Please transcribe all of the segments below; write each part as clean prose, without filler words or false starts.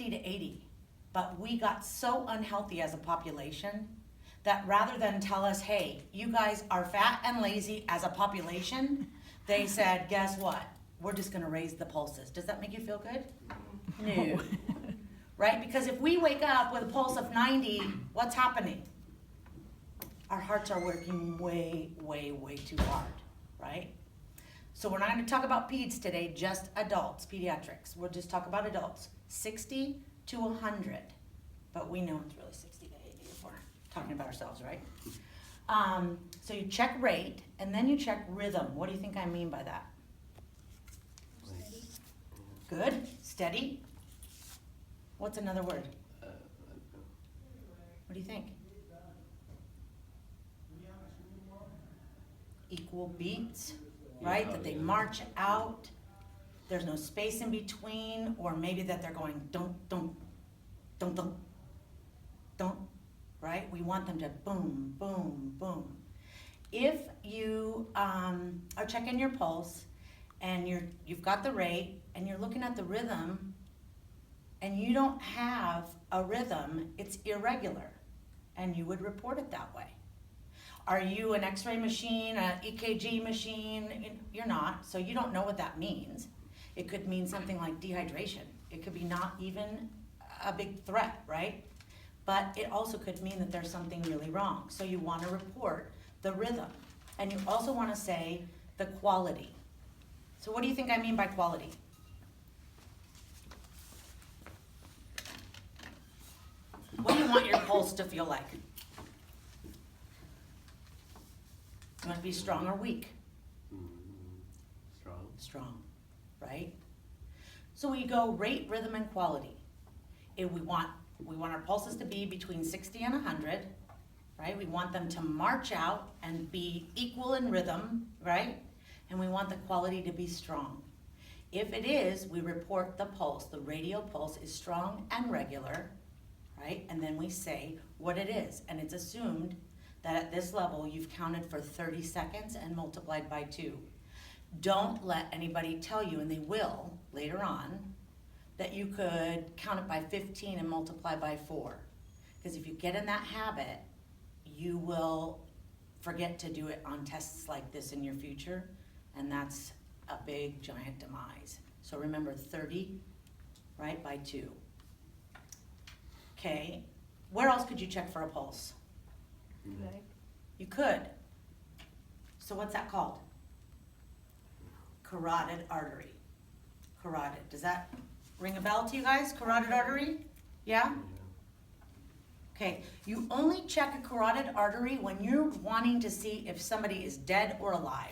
60 to 80. But we got so unhealthy as a population that rather than tell us, hey, you guys are fat and lazy as a population, they said, guess what? We're just gonna raise the pulses. Does that make you feel good? No. Right? Because if we wake up with a pulse of 90, what's happening? Our hearts are working way, way, way too hard, right? So we're not gonna talk about peds today, just adults, pediatrics. We'll just talk about adults. 60 to 100, but we know it's really 60 to 80 if we're talking about ourselves, right? So you check rate, and then you check rhythm. What do you think I mean by that? Steady. Good, steady. What's another word? What do you think? Equal beats, right? That they march out. There's no space in between, or maybe that they're going don't, right? We want them to boom, boom, boom. If you are checking your pulse and you've got the rate and you're looking at the rhythm and you don't have a rhythm, it's irregular, and you would report it that way. Are you an x-ray machine, an EKG machine? You're not, so you don't know what that means. It could mean something like dehydration. It could be not even a big threat, right? But it also could mean that there's something really wrong. So you want to report the rhythm. And you also want to say the quality. So what do you think I mean by quality? What do you want your pulse to feel like? You want it to be strong or weak? Strong. Strong, right? So we go rate, rhythm, and quality. If we want our pulses to be between 60 and 100, right? We want them to march out and be equal in rhythm, right? And we want the quality to be strong. If it is, we report the pulse. The radial pulse is strong and regular, right? And then we say what it is. And it's assumed that at this level, you've counted for 30 seconds and multiplied by 2. Don't let anybody tell you, and they will later on, that you could count it by 15 and multiply by 4. Because if you get in that habit, you will forget to do it on tests like this in your future, and that's a big, giant demise. So remember 30, right, by 2. Okay, where else could you check for a pulse? Leg. You could. So what's that called? Carotid artery. Carotid. Does that ring a bell to you guys? Carotid artery? Yeah? Okay. You only check a carotid artery when you're wanting to see if somebody is dead or alive.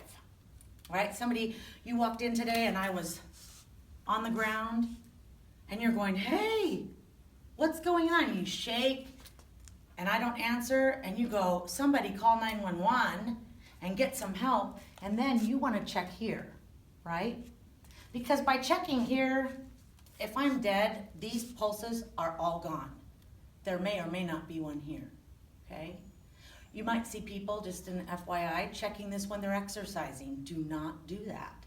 Right? Somebody, you walked in today and I was on the ground and you're going, hey, what's going on? You shake and I don't answer, and you go, somebody call 911 and get some help, and then you want to check here, right? Because by checking here, if I'm dead, these pulses are all gone. There may or may not be one here, okay? You might see people, just an FYI, checking this when they're exercising. Do not do that.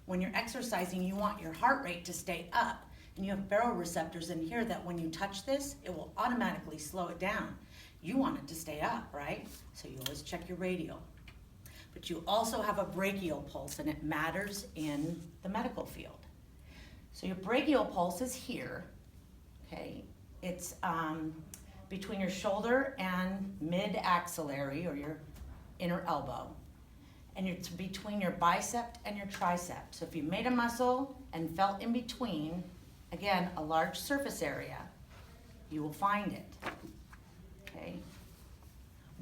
When you're exercising, you want your heart rate to stay up, and you have baroreceptors in here that when you touch this, it will automatically slow it down. You want it to stay up, right? So you always check your radial. But you also have a brachial pulse, and it matters in the medical field. So your brachial pulse is here, okay? It's between your shoulder and mid-axillary, or your inner elbow. And it's between your bicep and your tricep. So if you made a muscle and felt in between, again, a large surface area, you will find it. Okay,